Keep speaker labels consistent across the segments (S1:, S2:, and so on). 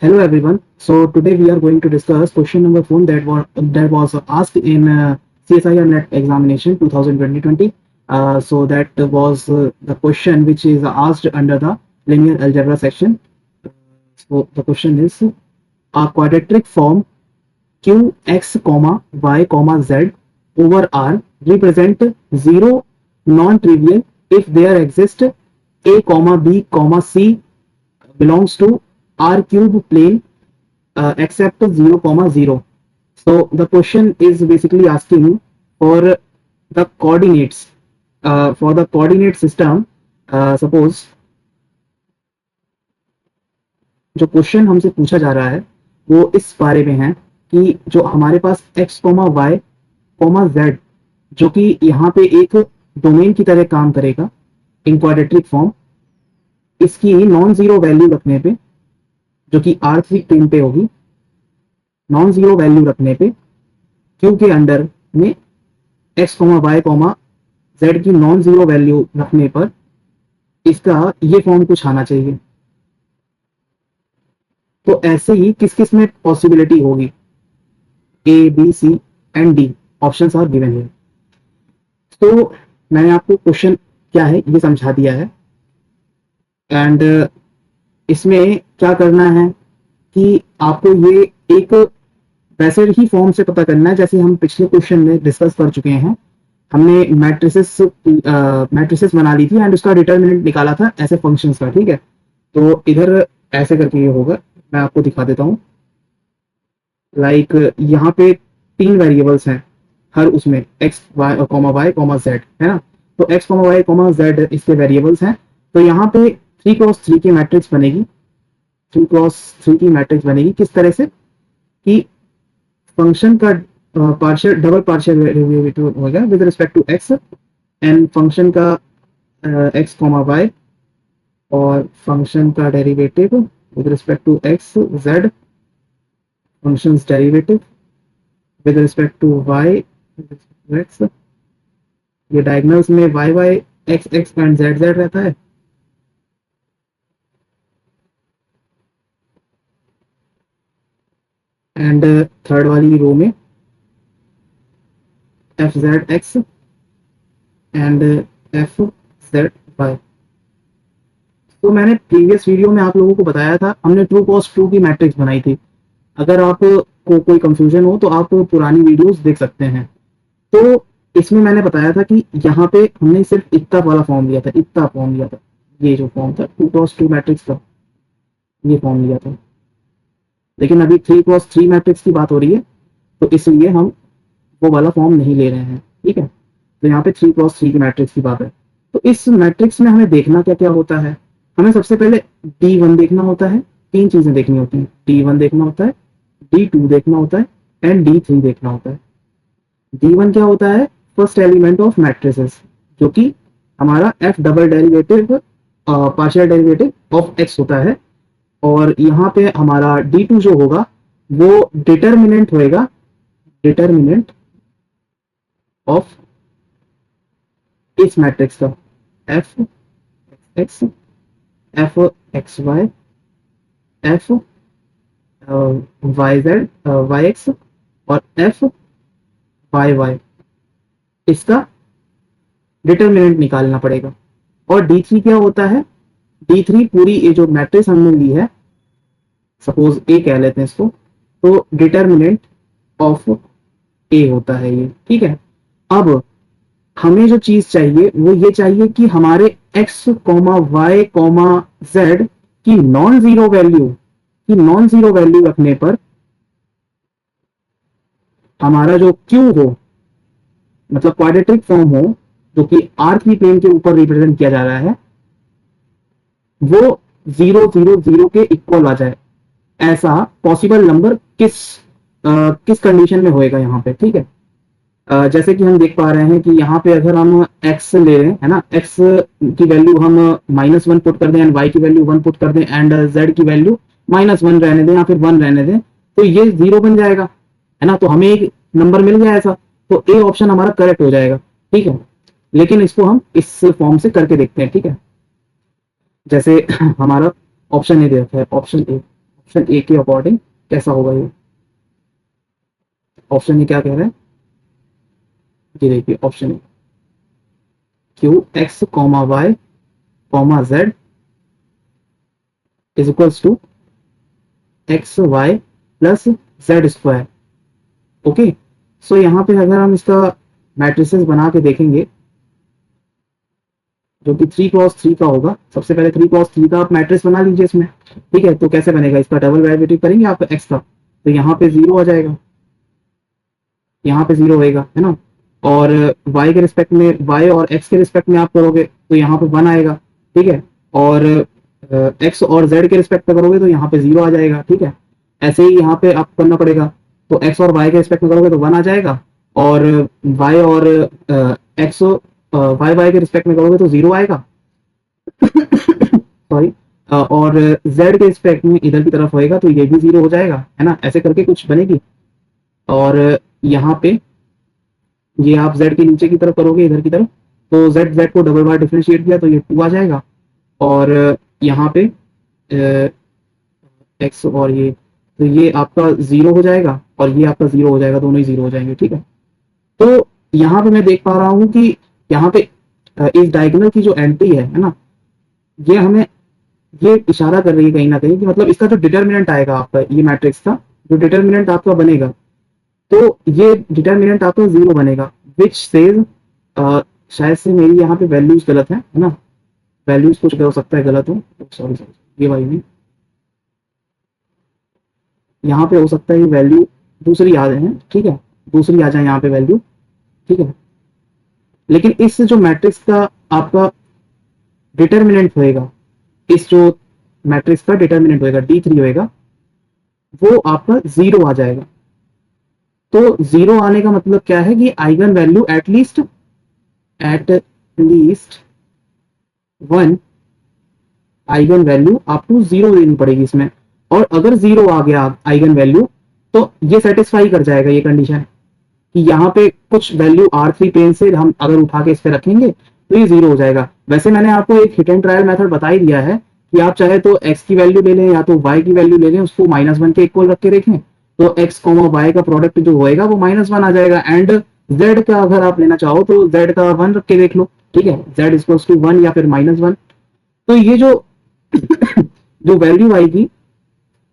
S1: Hello everyone. So today we are going to discuss question number 4 that was asked in CSIR NET examination 2020. So that was the question which is asked under the linear algebra section. So the question is a quadratic form q x comma y comma z over R represent zero non-trivial if there exists a comma b comma c belongs to R cube plane except 0 comma 0. So the question is basically asking for the coordinates for the coordinate system. Suppose जो question हमसे पूछा जा रहा है वो इस बारे में है कि जो हमारे पास x y z जो कि यहाँ पे एक डोमेन की तरह काम करेगा इन क्वाड्रेटिक फॉर्म, इसकी नॉन जीरो वैल्यू रखने पे जो कि R3 प्लेन पे होगी, नॉन जीरो वैल्यू रखने पे क्यू के अंडर में x y z की नॉन जीरो वैल्यू रखने पर इसका ये फॉर्म कुछ आना चाहिए। तो ऐसे ही किस किस में पॉसिबिलिटी होगी, A B C and D options are given है। तो मैंने आपको क्वेश्चन क्या है ये समझा दिया है एंड इसमें क्या करना है कि आपको ये एक वैसे ही फॉर्म से पता करना है जैसे हम पिछले क्वेश्चन में डिस्कस कर चुके हैं। हमने मैट्रिसेस बना ली थी एंड उसका डिटर्मिनेंट निकाला था ऐसे फंक्शंस का। ठीक है, तो इधर ऐसे करके ये होगा, मैं आपको दिखा देता हूँ। लाइक यहाँ पे तीन वेरिएबल्स हैं हर उसमें x y z है ना। तो x y z इसके वेरिएबल्स हैं। तो यहाँ पे 3x3 की मैट्रिक्स बनेगी, 3x3 की मैट्रिक्स बनेगी किस तरह से कि फंक्शन का पार्शियल डबल पार्शियल डेरिवेटिव होगा with respect to x and function का x y और फंक्शन का derivative with respect to x z functions derivative with respect to y x। ये डायगोनल्स में y x एंड z रहता है। And third वाली row में F Z X and F Z Y. तो मैंने प्रीवियस वीडियो में आप लोगों को बताया था, हमने 2x2 की मैट्रिक्स बनाई थी। अगर आपको कोई कंफ्यूजन हो तो आप पुरानी वीडियोस देख सकते हैं। तो इसमें मैंने बताया था कि यहाँ पे हमने सिर्फ इतना वाला फॉर्म लिया था, इतना फॉर्म लिया था। ये जो फॉर्म था 2x2 मैट्रिक्स का, ये फॉर्म लिया था। लेकिन अभी 3x3 मैट्रिक्स की बात हो रही है तो इसलिए हम वो वाला फॉर्म नहीं ले रहे हैं। ठीक है, तो यहाँ पे 3x3 की मैट्रिक्स की बात है। तो इस मैट्रिक्स में हमें देखना क्या क्या होता है। हमें सबसे पहले D1 देखना होता है, तीन चीजें देखनी होती हैं। D1 देखना होता है, D2 देखना होता है एंड D3 देखना होता है। D1 क्या होता है, फर्स्ट एलिमेंट ऑफ मैट्रिसेस, जो कि हमारा f double derivative partial derivative of x होता है। और यहाँ पे हमारा D2 जो होगा वो डिटर्मिनेंट होएगा, डिटर्मिनेंट ऑफ इस मैट्रिक्स का f x f x y f y z y x और f y y, इसका डिटर्मिनेंट निकालना पड़ेगा। और D3 क्या होता है, D3 पूरी ये जो मैट्रिक्स हमने ली है, सपोज ए कह लेते हैं इसको, तो डिटर्मिनेंट ऑफ ए होता है ये। ठीक है, अब हमें जो चीज चाहिए वो ये चाहिए कि हमारे x y z की नॉन जीरो वैल्यू रखने पर हमारा जो q हो, मतलब क्वाड्रेटिक फॉर्म हो जो कि R3 प्लेन के ऊपर रिप्रेजेंट किया जा रहा है, वो 0 0 0 के इक्वल आ जाए। ऐसा पॉसिबल नंबर किस कंडीशन में होएगा यहाँ पे। ठीक है, जैसे कि हम देख पा रहे हैं कि यहाँ पे अगर हम x ले रहे हैं, है ना, x की वैल्यू हम -1 पुट कर दें एंड y की वैल्यू 1 पुट कर दें एंड z की वैल्यू -1 रहने दें या फिर 1 रहने दें, तो ये 0 बन जाएगा, है ना। तो हमें एक नंबर मिल गया ऐसा, तो ए ऑप्शन हमारा करेक्ट हो जाएगा। ठीक है, लेकिन इसको हम इस फॉर्म से करके देखते हैं। ठीक है, जैसे हमारा ऑप्शन ए देखा है, ऑप्शन ए ऑप्शन ए के अकॉर्डिंग कैसा होगा ये? ऑप्शन ए क्या कह रहा है? ये देखिए option A, Q x comma y comma z is equals to x y plus z square. Okay, so यहाँ पे अगर हम इसका मैट्रिसेस बना के देखेंगे, जो कि 3 क्रॉस 3 का होगा, सबसे पहले 3 क्रॉस 3 का आप मैट्रिक्स बना लीजिए इसमें। ठीक है, तो कैसे बनेगा? इसका डबल डेरिवेटिव करेंगे आप एक्स का, तो यहाँ पे 0 आ जाएगा, यहाँ पे 0 होएगा, है ना। और y के रिस्पेक्ट में, y और x के रिस्पेक्ट में आप करोगे तो यहाँ पे 1 आएगा। ठीक है, और x और z के रिस्पेक्ट में करोगे तो यहाँ पे 0 आ जाएगा। ठीक है, ऐसे ही यहाँ पे आप करना पड़ेगा, तो x और y के रिस्पेक्ट में करोगे तो 1 आ जाएगा, और y और x y के रिस्पेक्ट में करोगे तो 0 आएगा। सॉरी, और z के रिस्पेक्ट में इधर की तरफ होएगा तो ये भी 0 हो जाएगा, है ना। ऐसे करके कुछ बनेगी। और यहाँ पे ये आप z के नीचे की तरफ करोगे, इधर की तरफ, तो z को डबल बार डिफरेंशिएट किया तो ये 2 आ जाएगा। और यहाँ पे x और ये, तो ये आपका 0 हो जाएगा और ये आपका 0 हो जाएगा, दोनों ही 0 हो जाएंगे। ठीक है, तो यहाँ पे मैं देख पा रहा हूँ कि यहाँ पे इस डायगोनल की जो एंट्री है ना, ये हमें ये इशारा कर रही है कहीं ना कहीं कि मतलब इसका जो डिटर्मिनेंट आएगा आपका, ये मैट्रिक्स का जो डिटर्मिनेंट आपका बनेगा, तो ये डिटर्मिनेंट आपका 0 बनेगा, विच सेज, शायद से मेरी यहाँ पे वैल्यूज गलत है ना, वैल्यूज कुछ हो सकता है गलत हो, सॉरी सॉरी, ये वाली नहीं, यहाँ पे हो सकता है ये वैल्यू दूसरी आ जाए। ठीक है, दूसरी आ जाए यहाँ पे वैल्यू। ठीक है, लेकिन इस जो मैट्रिक्स का आपका डिटर्मिनेंट होएगा, इस जो मैट्रिक्स का डिटर्मिनेंट होएगा D3 होएगा, वो आपका 0 आ जाएगा। तो 0 आने का मतलब क्या है कि eigen value at least 1 eigen value आपको 0 देनी पड़ेगी इसमें। और अगर 0 आ गया आइगन वैल्यू, तो ये सेटिस्फाई कर जाएगा ये कंडीशन कि यहाँ पे कुछ वैल्यू R3 प्लेन से हम अगर उठा के इस पे रखेंगे तो ये 0 हो जाएगा। वैसे मैंने आपको एक हिट एंड ट्रायल मेथड बता ही दिया है कि आप चाहे तो x की वैल्यू ले लें या तो y की वैल्यू ले लें, उसको -1 के इक्वल रख के देखें, तो x y का प्रोडक्ट जो होएगा वो -1 आ जाएगा। एंड z का अगर आप लेना चाहो तो z का 1 रख के देख लो। ठीक है, z इक्वल्स टू 1 या फिर -1, तो ये जो जो वैल्यू आएगी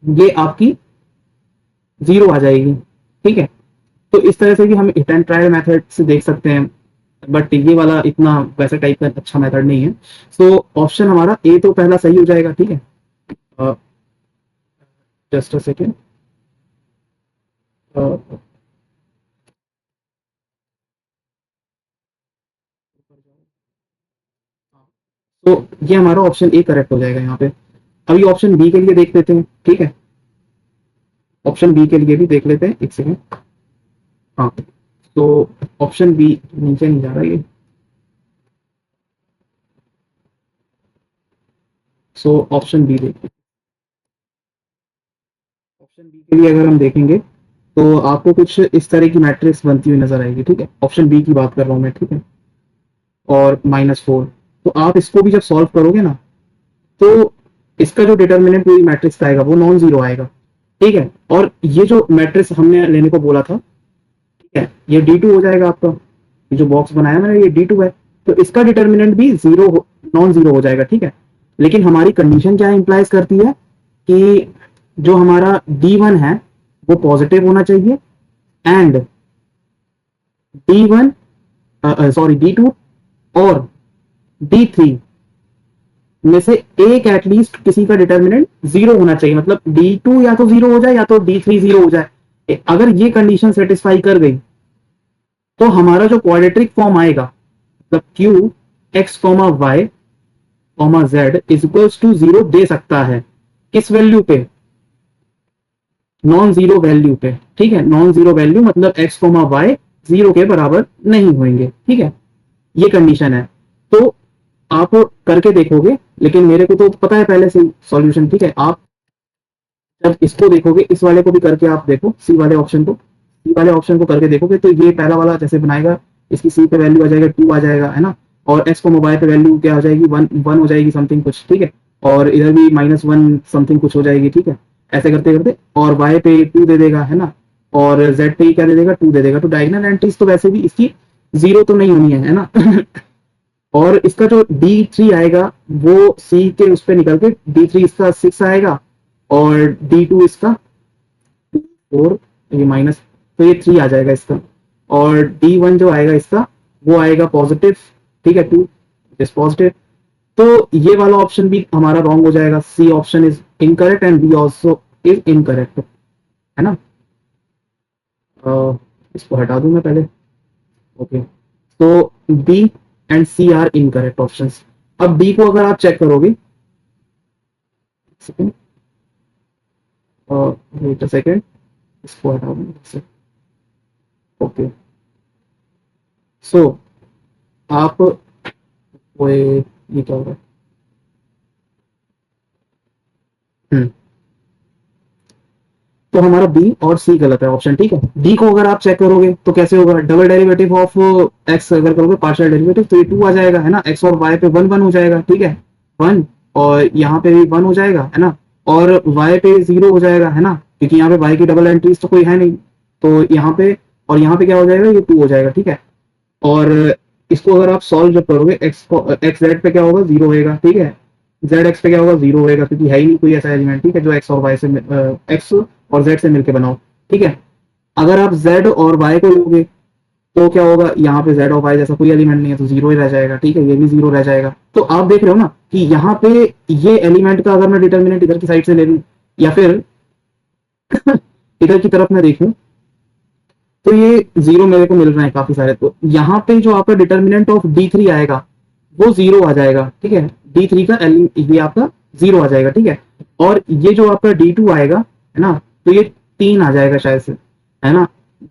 S1: ये आपकी 0 आ जाएगी। ठीक है, तो इस तरह से भी हम हिट एंड ट्रायल मेथड से देख सकते हैं, बट ये वाला इतना वैसा टाइप का अच्छा मेथड नहीं है। सो ऑप्शन हमारा ए तो पहला सही हो जाएगा। ठीक है, जस्ट अ सेकेंड, तो ये हमारा ऑप्शन ए करेक्ट हो जाएगा यहाँ पे। अभी ऑप्शन बी के लिए देख लेते हैं। ठीक है, ऑप्शन बी के लिए भी देख लेते हैं, एक सेकेंड। हाँ, तो ऑप्शन बी नीचे नहीं जा रहा ये, सो ऑप्शन बी देखिए। ऑप्शन बी के लिए अगर हम देखेंगे तो आपको कुछ इस तरह की मैट्रिक्स बनती हुई नजर आएगी। ठीक है, ऑप्शन बी की बात कर रहा हूँ मैं। ठीक है, और -4, तो आप इसको भी जब सॉल्व करोगे ना, तो इसका जो डिटर्मिनेंट पूरी मैट्रिक्स का आएगा वो नॉन जीरो आएगा। ठीक है, और ये जो मैट्रिक्स हमने लेने को बोला था, ठीक है, ये D2 हो जाएगा आपका, ये जो बॉक्स बनाया मैंने ये D2 है, तो इसका डिटर्मिनेंट भी नॉन जीरो हो जाएगा। ठीक है, लेकिन हमारी कंडीशन क्या इंप्लाइज करती है कि जो हमारा D1 है वो पॉजिटिव होना चाहिए, एंड D1 सॉरी D2 और D3 में से एक एटलीस्ट किसी का डिटर्मिनेंट 0 होना चाहिए। मतलब D2 या तो 0 हो जाए या तो D3 0 हो जाए। अगर ये कंडीशन सेटिस्फाई कर गई तो हमारा जो क्वाड्रेटिक फॉर्म आएगा, मतलब Q x y z is equals to 0 दे सकता है। किस वैल्यू पे? नॉन जीरो वैल्यू पे। ठीक है, नॉन जीरो वैल्यू मतलब x y 0 के बराबर नहीं होंगे। ठीक है, ये कंडीशन है। तो आप करके देखोगे, लेकिन मेरे को तो पता है पहले से सॉल्यूशन। ठीक है, आप जब इसको देखोगे, इस वाले को भी करके आप देखो, सी वाले ऑप्शन को करके देखोगे, तो ये पहला वाला जैसे बनाएगा, इसकी सी पे वैल्यू आ जाएगा 2 आ जाएगा, है ना, और एक्स को मोबाइल पे वैल्यू क्या हो जाएगी 1 हो जाएगी समथिंग कुछ। ठीक है, और इधर भी -1 समथिंग कुछ हो जाएगी। ठीक है, ऐसे करते करते, और y पे 2 दे देगा, है ना, और z पे क्या दे देगा, 2 दे देगा। तो डायगोनल एंट्रीज तो वैसे भी इसकी 0 तो नहीं होनी है ना। और इसका जो D3 आएगा वो C के उस पर निकल के D3 इसका 6 आएगा, और D2 इसका 4, ये माइनस, तो ये 3 आ जाएगा इसका। और D1 जो आएगा इसका वो आएगा पॉजिटिव, ठीक है, 2 इज पॉजिटिव। तो ये वाला ऑप्शन भी हमारा रॉन्ग हो जाएगा, C option is incorrect and B also is incorrect, है ना। इसको हटा दूं मैं पहले, ओके। तो B and C are incorrect options. अब डी को अगर आप चेक करोगे, सेकेंड, वेट अ सेकेंड, इसको हटा दूं, ओके। सो आप वो ये क्या हो रहा है, हम्म, तो हमारा बी और सी गलत है ऑप्शन, ठीक है। डी को अगर आप चेक करोगे तो कैसे होगा, डबल डेरिवेटिव ऑफ एक्स अगर करोगे पार्शियल डेरिवेटिव, तो ये 2 आ जाएगा, है ना, एक्स और वाई पे 1 1 हो जाएगा, ठीक है, 1, और यहाँ पे भी 1 हो जाएगा, है ना, और वाई पे 0 हो जाएगा, है ना, क्योंकि यहाँ पे वाई की डबल एंट्रीज तो कोई है नहीं, तो यहाँ पे, और यहाँ पे क्या हो जाएगा, ये 2 हो जाएगा, ठीक है। और इसको अगर आप सॉल्व जब करोगे, एक्स जेड पे क्या होगा, 0 होएगा, ठीक है, जेड एक्स पे क्या होगा, 0 होएगा, क्योंकि है ही नहीं कोई ऐसा एलिमेंट, ठीक है, जो एक्स और वाई से एक्स और जेड से मिलकर बनाओ, ठीक है। अगर आप जेड और वाई को लोगे तो क्या होगा, यहाँ पे जेड और वाई जैसा कोई एलिमेंट नहीं है, तो 0 ही रह जाएगा, ठीक है, ये भी 0 रह जाएगा। तो आप देख रहे हो ना कि यहाँ पे ये एलिमेंट का अगर मैं डिटर्मिनेंट इधर की साइड से ले लूँ, या फिर इधर की तरफ मैं देखूं, तो ये 0 मेरे को मिल रहे हैं काफी सारे। तो यहाँ पे जो आपका डिटर्मिनेंट ऑफ D3 आएगा वो 0 आ जाएगा, ठीक है, D3 का ये आपका 0 आ जाएगा, ठीक है। और ये जो आपका D2 आएगा, है ना, तो ये 3 आ जाएगा शायद से, है ना।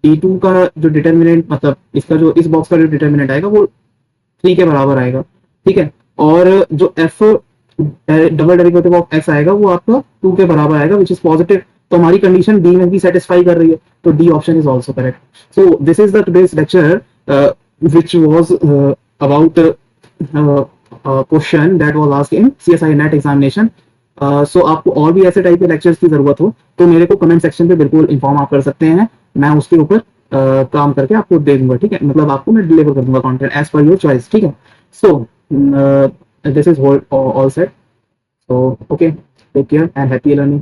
S1: D2 का जो डिटर्मिनेंट, मतलब इसका जो इस बॉक्स का जो डिटर्मिनेंट आएगा वो 3 के बराबर आएगा, ठीक है। और जो F double derivative of x आएगा वो आपका 2 के बराबर आएगा, विच इज पॉजिटिव। तो हमारी कंडीशन डी में भी सेटिस्फाई कर रही है, तो D option is also correct. So this is the today's lecture which was about question that was asked in CSI NET examination. So आपको और भी ऐसे टाइप के लेक्चर्स की जरूरत हो तो मेरे को कमेंट सेक्शन पे बिल्कुल इन्फॉर्म आप कर सकते हैं, मैं उसके ऊपर काम करके आपको दे दूंगा, ठीक है, मतलब आपको मैं डिलीवर कर दूंगा content as per your choice, ठीक है। So this is all set, so okay, take care and happy learning.